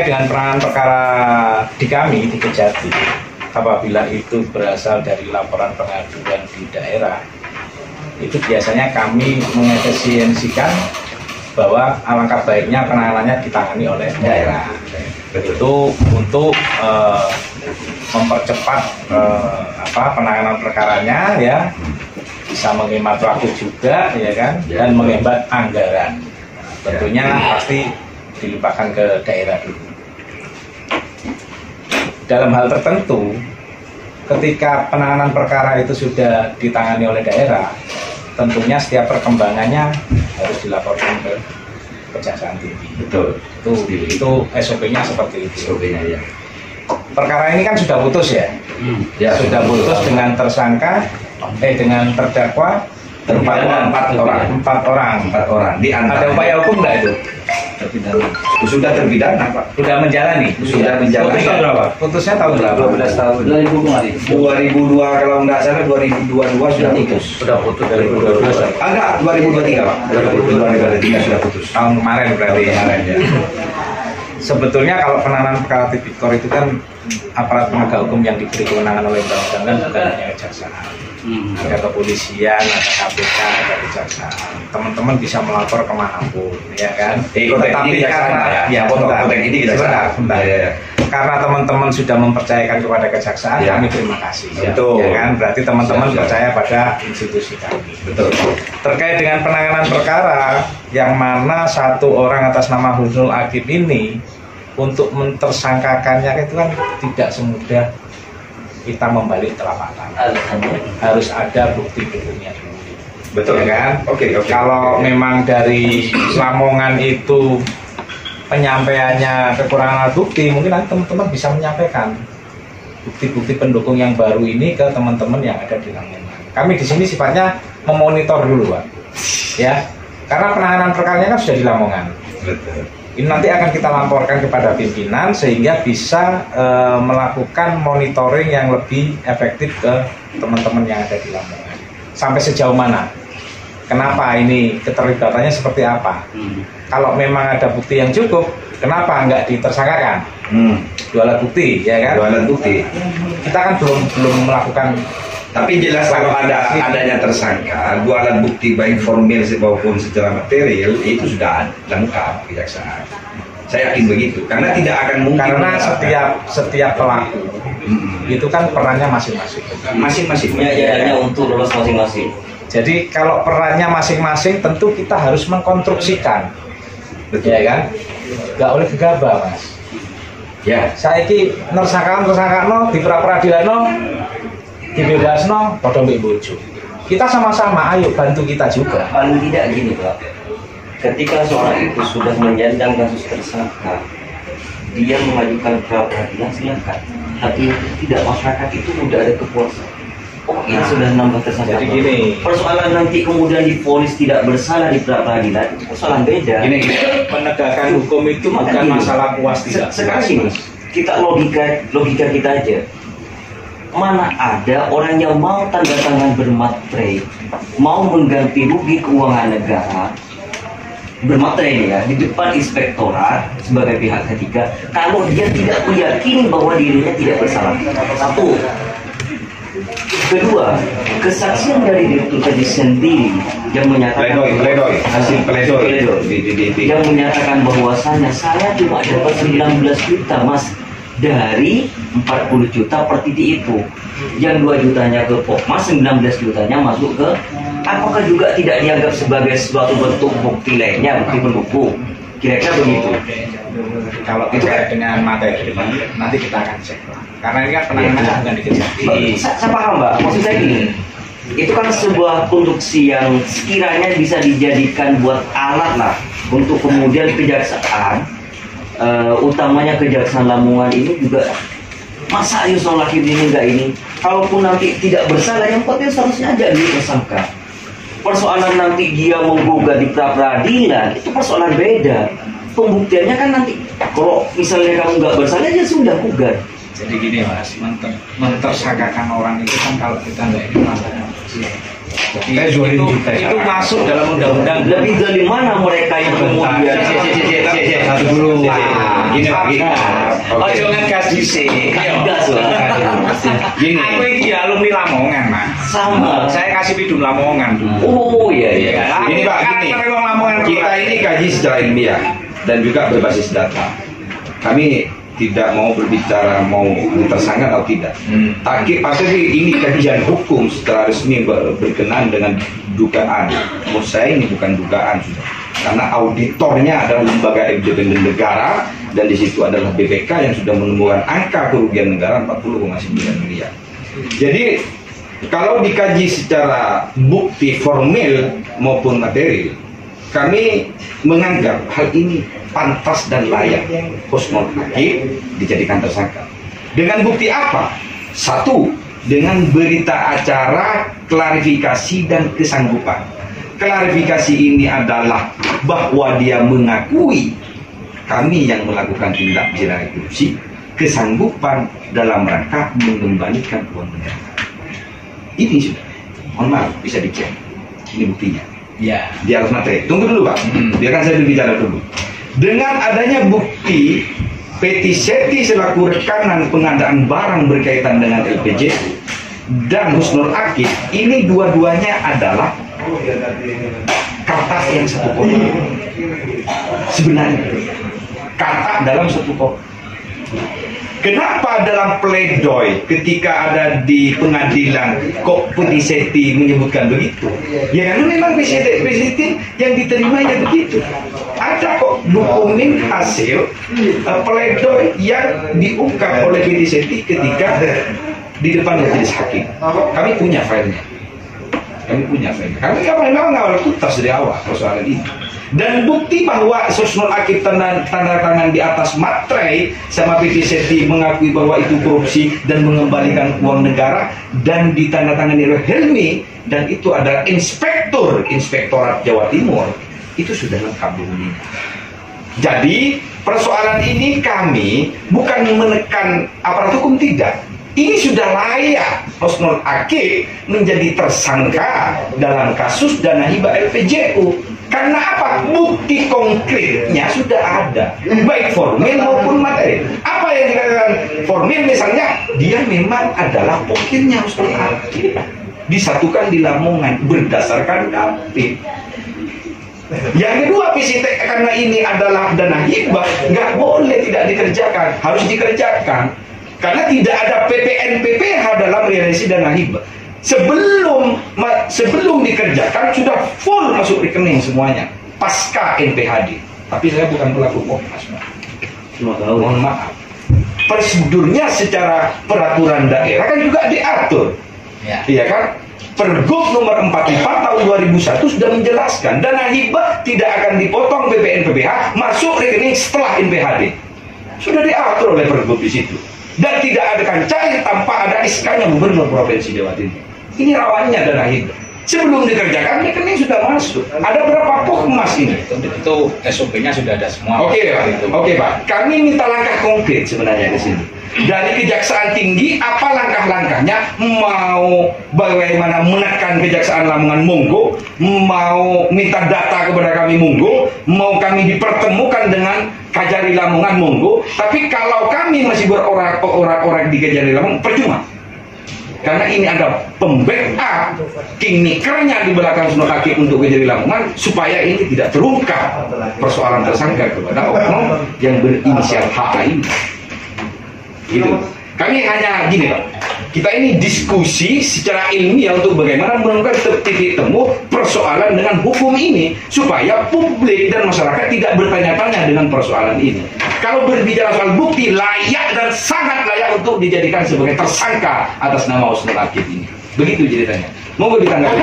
terkait dengan penanganan perkara di kami di Kejati, apabila itu berasal dari laporan pengaduan di daerah, itu biasanya kami mengefisiensikan bahwa alangkah baiknya penanganannya ditangani oleh daerah. Itu untuk mempercepat penanganan perkaranya, ya, bisa menghemat waktu juga, ya kan, dan menghemat anggaran. Tentunya pasti dilimpahkan ke daerah dulu. Dalam hal tertentu, ketika penanganan perkara itu sudah ditangani oleh daerah, tentunya setiap perkembangannya harus dilaporkan ke Kejaksaan Tinggi. Betul. Itu SOP-nya seperti itu. SOP-nya, ya. Perkara ini kan sudah putus, ya. Ya, sudah putus dengan tersangka, dengan terdakwa empat orang. Ada upaya hukum nggak itu? Terpidana. Sudah terpidana, Pak. Sudah menjalani. Sudah menjalani. Putusnya berapa? Putusnya tahun berapa? 12 tahun. 2002 kalau nggak salah 2022 sudah putus. Sudah putus dari 2022. Enggak, 2023, Pak. 2023 sudah putus. Tahun kemarin berarti. Kemarin, ya. Sebetulnya kalau penanganan perkara tipikor itu kan aparat penegak hukum yang diberi kewenangan oleh undang-undang kan bukan hanya kejaksaan. Ada kepolisian, ada KPK, ada kejaksaan. Teman-teman bisa melapor kemanapun, ya kan? Tetapi karena karena teman-teman sudah mempercayakan kepada kejaksaan, kami terima kasih. Betul. Ya kan? Berarti teman-teman percaya pada institusi kami. Betul. Terkait dengan penanganan perkara yang mana satu orang atas nama Husnul Aqib ini, untuk mentersangkakannya itu kan tidak semudah kita membalik telapak tangan. Harus ada bukti-buktinya dulu. Betul, ya kan? Oke. Kalau memang dari Lamongan itu penyampaiannya kekurangan alat bukti, mungkin nanti teman-teman bisa menyampaikan bukti-bukti pendukung yang baru ini ke teman-teman yang ada di Lamongan. Kami di sini sifatnya memonitor dulu, Pak. Ya. Karena penanganan perkaranya kan sudah di Lamongan. Betul. Ini nanti akan kita laporkan kepada pimpinan sehingga bisa melakukan monitoring yang lebih efektif ke teman-teman yang ada di Lamongan. Sampai sejauh mana? Kenapa ini keterlibatannya seperti apa? Kalau memang ada bukti yang cukup, kenapa nggak ditersangkakan? Dua alat bukti, ya kan? Dua alat bukti. Kita kan belum melakukan. Tapi jelas kalau adanya tersangka, dua alat bukti baik formil maupun secara material itu sudah lengkap kejaksaan. Saya yakin begitu, karena tidak akan mungkin. Karena setiap pelaku itu kan perannya masing-masing. Masing-masing. Ya, untuk lolos masing-masing. Jadi kalau perannya masing-masing, tentu kita harus mengkonstruksikan, betul, ya kan? Gak oleh gegabah, Mas. Ya. Saiki tersangka di pra-peradilan dibebasno padha mbek bojo. Kita sama-sama ayo bantu kita juga. Paling tidak gini, Pak. Ketika seorang itu sudah menyandang kasus tersangka, dia mengajukan pra-peradilan, silakan. Tapi tidak, masyarakat itu sudah ada kepuasan. Oh, ini sudah nambah tersangka. Jadi gini, persoalan nanti kemudian divonis tidak bersalah di pra-peradilan, persoalan beda. Gini, penegakan hukum itu bukan masalah puas tidak. Sekarang ini kita logika kita aja. Mana ada orang yang mau tanda tangan bermaterai, mau mengganti rugi keuangan negara, bermaterai ya, di depan inspektorat sebagai pihak ketiga, kalau dia tidak meyakini bahwa dirinya tidak bersalah. Satu. Kedua, kesaksian dari Direktur Kaji sendiri yang menyatakan hasil pledoi yang menyatakan bahwasannya saya cuma dapat 19 juta, Mas, dari 40 juta per titik itu. Yang 2 jutanya ke Pokmas, 19 jutanya masuk ke, apakah juga tidak dianggap sebagai suatu bentuk bukti lainnya, bukti pendukung? Kira-kira begitu. Kalau itu dengan materi, nanti kita akan cek. Karena ini kan penanganannya bukan dikejar. Saya paham, Mbak. Maksud saya gini, itu kan sebuah konstruksi yang sekiranya bisa dijadikan buat alat lah untuk kemudian kejaksaan, utamanya Kejaksaan Lamongan ini juga, masa Husnul Aqib ini enggak ini, kalaupun nanti tidak bersalah, yang penting seharusnya aja tersangka. Persoalan nanti dia menggugat di pra-peradilan itu persoalan beda. Pembuktiannya kan nanti kalau misalnya kamu nggak bersalah ya sudah gugat. Jadi gini, Mas, mentersangkakan orang itu kan kalau kita nggak ini masalah. Jadi itu masuk dalam undang-undang. Lebih dari mana mereka yang kemudian satu dulu. Gini lagi. Ojo ngegas dhisik. Gas lah. Gini. Aku iki alumni Lamongan, Mas. Sama. Saya kasih bidung Lamongan dulu. Oh iya iya. Ini Pak, gini. Kita ini kaji secara ilmiah dan juga berbasis data. Kami tidak mau berbicara mau tersangka atau tidak. Tapi pasti ini kajian hukum secara resmi berkenaan dengan dugaan. Menurut saya ini bukan dugaan sudah. Karena auditornya adalah lembaga independen negara dan di situ adalah BPK yang sudah menemukan angka kerugian negara 40,9 miliar. Jadi kalau dikaji secara bukti formil maupun material, kami menganggap hal ini pantas dan layak Husnul Hakim dijadikan tersangka. Dengan bukti apa? Satu, dengan berita acara klarifikasi dan kesanggupan. Klarifikasi ini adalah bahwa dia mengakui kami yang melakukan tindak pidana korupsi, kesanggupan dalam rangka mengembalikan uang negara. Ini sudah, mohon maaf, bisa dicek. Ini buktinya. Ya. Di atas materi. Tunggu dulu Pak, biarkan saya berbicara dulu. Dengan adanya bukti Peti Seti selaku rekanan pengadaan barang berkaitan dengan LPG dan Husnul Hakim, ini dua-duanya adalah kata yang satu kotak. Sebenarnya kata dalam satu kotak. Kenapa dalam pledoi ketika ada di pengadilan kok Peti Seti menyebutkan begitu? Ya karena memang Peti yang diterimanya begitu. Ada kok dokumen hasil pledoi yang diungkap oleh Peti Seti ketika di depan majelis hakim. Kami punya filenya. Kami memang awal tuntas dari awal persoalan ini. Dan bukti bahwa Husnul Hakim tanda tangan di atas materai sama Peti Seti mengakui bahwa itu korupsi dan mengembalikan uang negara dan ditandatangani oleh Helmi dan itu adalah Inspektorat Jawa Timur, itu sudah lengkap buktinya. Jadi persoalan ini kami bukan menekan aparat hukum, tidak. Ini sudah layak Husnul Hakim menjadi tersangka dalam kasus dana hibah LPJU. Karena apa? Bukti konkretnya sudah ada, baik formil maupun materi. Apa yang dikatakan formil, misalnya dia memang adalah pokoknya Husnul Hakim disatukan di Lamongan berdasarkan KP. Yang kedua, PCT karena ini adalah dana hibah, nggak boleh tidak dikerjakan, harus dikerjakan. Karena tidak ada PPN PPH dalam realisasi dana hibah. Sebelum dikerjakan sudah full masuk rekening semuanya pasca NPHD. Tapi saya bukan pelaku Komnas, mohon maaf. Prosedurnya secara peraturan daerah kan juga diatur, iya kan? Pergub nomor 44 tahun 2001 sudah menjelaskan dana hibah tidak akan dipotong PPN PPH masuk rekening setelah NPHD. Sudah diatur oleh Pergub di situ. Dan tidak akan cair tanpa ada SK-nya Gubernur Provinsi Jawa Timur. Ini rawannya dana hibah. Sebelum dikerjakan rekening sudah masuk. Ada berapa pokmas ini? Itu SOP-nya sudah ada semua. Oke Pak. Kami minta langkah konkret sebenarnya ke sini. Dari Kejaksaan Tinggi, apa langkah-langkahnya? Mau bagaimana menekan Kejaksaan Lamongan, monggo. Mau minta data kepada kami, monggo. Mau kami dipertemukan dengan Kajari Lamongan, monggo. Tapi kalau kami masih berorak-orak di Kajari Lamongan, percuma. Karena ini ada pembackup kingmakernya di belakang Husnul Hakim untuk Kajari Lamongan supaya ini tidak terungkap persoalan tersangka kepada oknum yang berinisial HA ini. Gitu. Kami hanya gini Pak, kita ini diskusi secara ilmiah untuk bagaimana menemukan titik temu persoalan dengan hukum ini supaya publik dan masyarakat tidak bertanya-tanya dengan persoalan ini. Kalau berbicara soal bukti, layak dan sangat layak untuk dijadikan sebagai tersangka atas nama Husnul Hakim ini. Begitu ceritanya. Monggo ditanggapi.